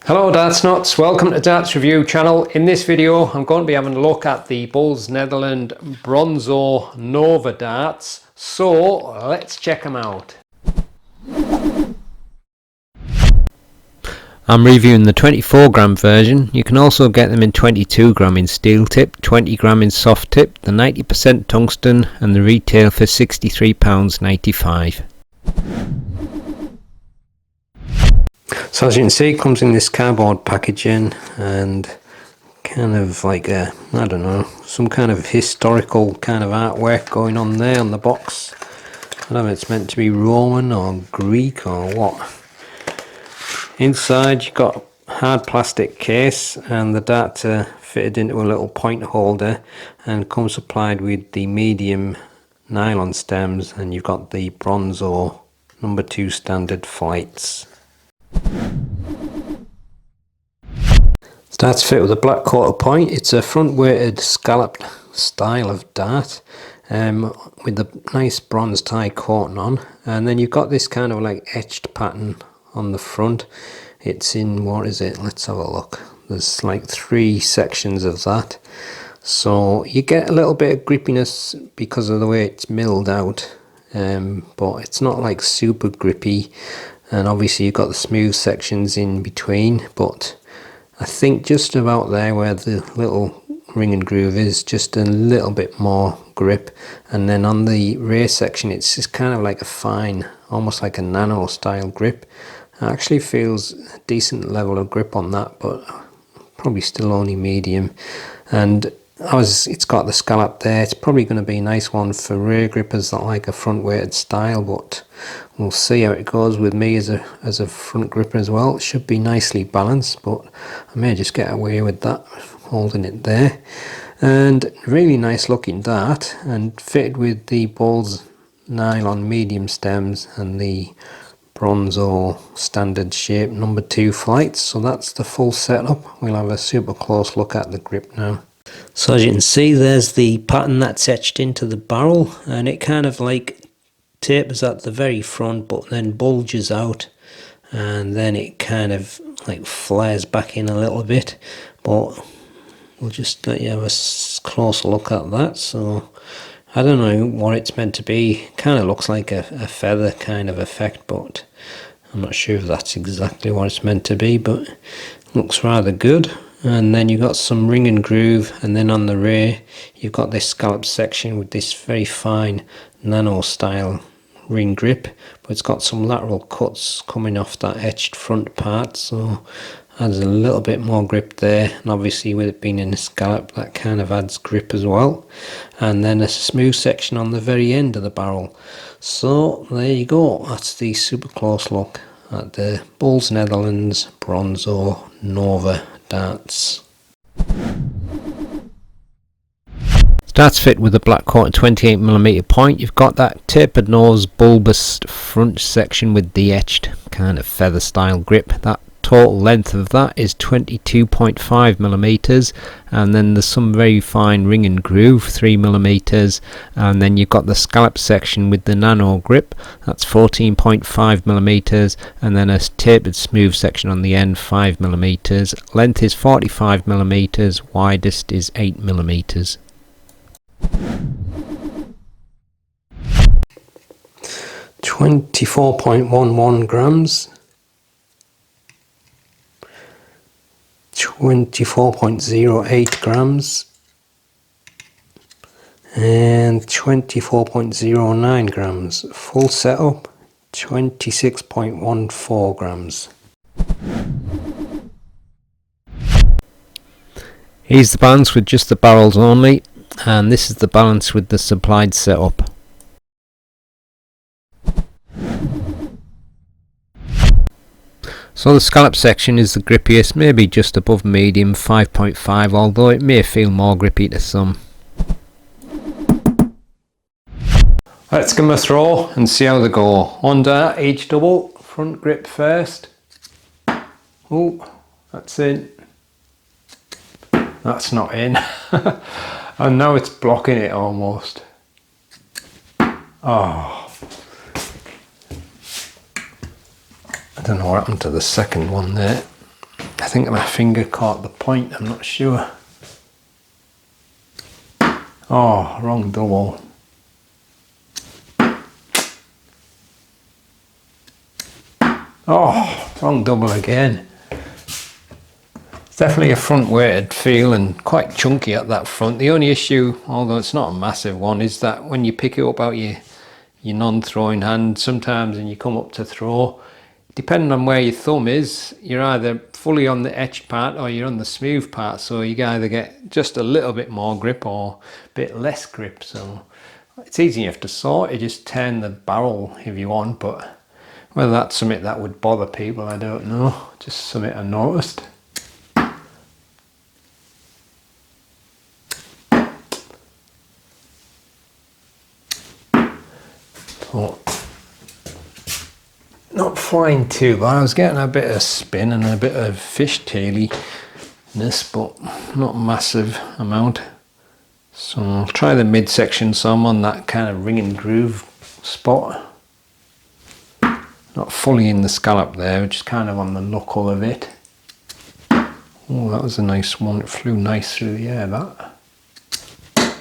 Hello Darts Nuts, welcome to Darts Review channel. In this video I'm going to be having a look at the Bulls Netherlands BRONZO NOVA Darts. So let's check them out. I'm reviewing the 24g version. You can also get them in 22g in steel tip, 20g in soft tip, the 90% tungsten, and the retail for £63.95. So as you can see, it comes in this cardboard packaging and kind of like a, I don't know, some kind of historical kind of artwork going on there on the box. I don't know if it's meant to be Roman or Greek or what. Inside you've got a hard plastic case and the dart fitted into a little point holder and comes supplied with the medium nylon stems, and you've got the BRONZO number 2 standard flights. Darts fit with a black quarter point. It's a front weighted scalloped style of dart with the nice bronze tie coating on, and then you've got this kind of like etched pattern on the front. It's in, what is it, let's have a look, there's like 3 sections of that, so you get a little bit of grippiness because of the way it's milled out, but it's not like super grippy. And obviously you've got the smooth sections in between, but I think just about there where the little ring and groove is, just a little bit more grip. And then on the rear section it's just kind of like a fine, almost like a nano style grip. It actually feels a decent level of grip on that, but probably still only medium. And it's got the scallop there. It's probably going to be a nice one for rear grippers that like a front weighted style, but we'll see how it goes with me as a front gripper as well. It should be nicely balanced, but I may just get away with that, holding it there. And really nice looking dart, and fitted with the Bulls nylon medium stems and the BRONZO standard shape number 2 flights. So that's the full setup. We'll have a super close look at the grip now. So as you can see, there's the pattern that's etched into the barrel, and it kind of like tapers at the very front but then bulges out, and then it kind of like flares back in a little bit. But we'll just let you have a closer look at that. So I don't know what it's meant to be. Kind of looks like a feather kind of effect, but I'm not sure if that's exactly what it's meant to be, but it looks rather good. And then you've got some ring and groove, and then on the rear you've got this scallop section with this very fine nano style ring grip, but it's got some lateral cuts coming off that etched front part, so adds a little bit more grip there. And obviously with it being in a scallop, that kind of adds grip as well. And then a smooth section on the very end of the barrel. So there you go, that's the super close look at the Bulls Netherlands BRONZO NOVA Darts. Darts fit with a black quarter 28mm point. You've got that tapered nose, bulbous front section with the etched kind of feather style grip. That total length of that is 22.5mm, and then there's some very fine ring and groove, 3mm, and then you've got the scallop section with the nano grip, that's 14.5mm, and then a tapered smooth section on the end, 5mm. Length is 45mm, widest is 8mm. 24.11 grams, 24.08 grams, and 24.09 grams. Full setup 26.14 grams. Here's the balance with just the barrels only, and this is the balance with the supplied setup. So the scallop section is the grippiest, maybe just above medium, 5.5, although it may feel more grippy to some. Let's give them a throw and see how they go. Under each double, front grip first. Oh, that's in. That's not in. And now it's blocking it almost. Oh. I don't know what happened to the second one there. I think my finger caught the point, I'm not sure. Oh, wrong double. Oh, wrong double again. It's definitely a front weighted feel and quite chunky at that front. The only issue, although it's not a massive one, is that when you pick it up out your non-throwing hand, sometimes when you come up to throw, depending on where your thumb is, you're either fully on the etched part or you're on the smooth part, so you either get just a little bit more grip or a bit less grip. So it's easy enough to sort. You just turn the barrel if you want, but whether that's something that would bother people, I don't know. Just something I noticed. But not flying too bad. I was getting a bit of spin and a bit of fishtailiness, but not massive amount. So I'll try the midsection, so I'm on that kind of ring and groove spot. Not fully in the scallop there, just kind of on the knuckle of it. Oh, that was a nice one. It flew nice through the air, that. I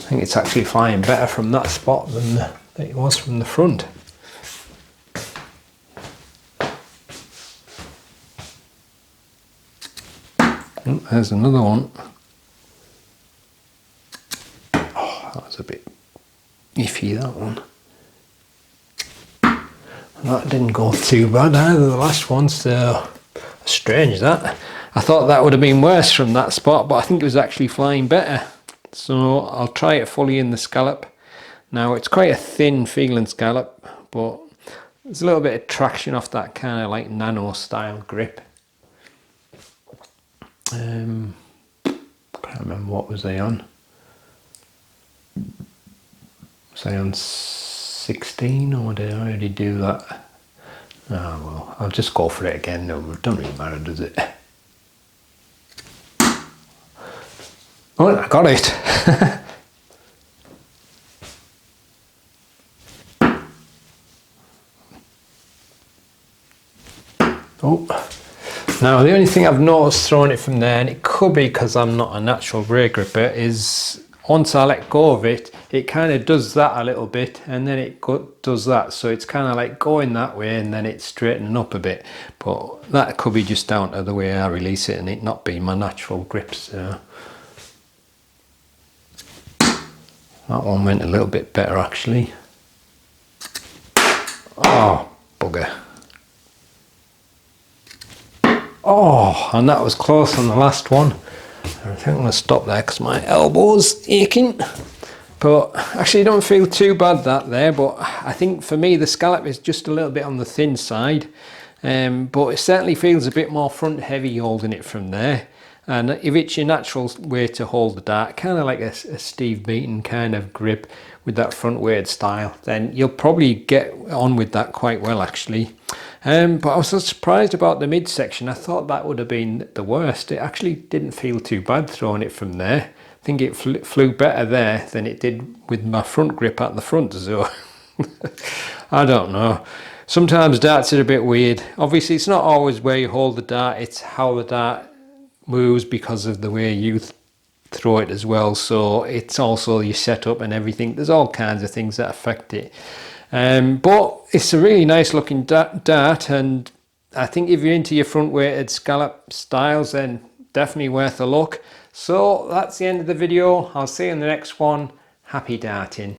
think it's actually flying better from that spot than it was from the front. Oh, there's another one. Oh, that was a bit iffy, that one. That didn't go too bad either, the last one, so strange that. I thought that would have been worse from that spot, but I think it was actually flying better. So I'll try it fully in the scallop. Now it's quite a thin feeling scallop, but there's a little bit of traction off that kind of like nano style grip. Can't remember what was I on. Was I on 16 or did I already do that? Oh well, I'll just go for it again. No, it doesn't really matter, does it? Oh, I got it. Oh, now the only thing I've noticed throwing it from there, and it could be because I'm not a natural rear gripper, is once I let go of it, it kind of does that a little bit and then it does that. So it's kind of like going that way and then it's straightening up a bit. But that could be just down to the way I release it and it not being my natural grip. So that one went a little bit better actually. Oh, bugger. Oh, and that was close on the last one. I think I'm going to stop there because my elbow's aching. But actually I don't feel too bad that there, but I think for me the scallop is just a little bit on the thin side. But it certainly feels a bit more front heavy holding it from there. And if it's your natural way to hold the dart, kind of like a Steve Beaton kind of grip with that front weighted style, then you'll probably get on with that quite well actually. But I was so surprised about the midsection. I thought that would have been the worst. It actually didn't feel too bad throwing it from there. I think it flew better there than it did with my front grip at the front. So I don't know. Sometimes darts are a bit weird. Obviously it's not always where you hold the dart, it's how the dart moves because of the way you throw it as well. So it's also your setup and everything. There's all kinds of things that affect it. But it's a really nice looking dart, and I think if you're into your front weighted scallop styles, then definitely worth a look. So that's the end of the video. I'll see you in the next one. Happy darting.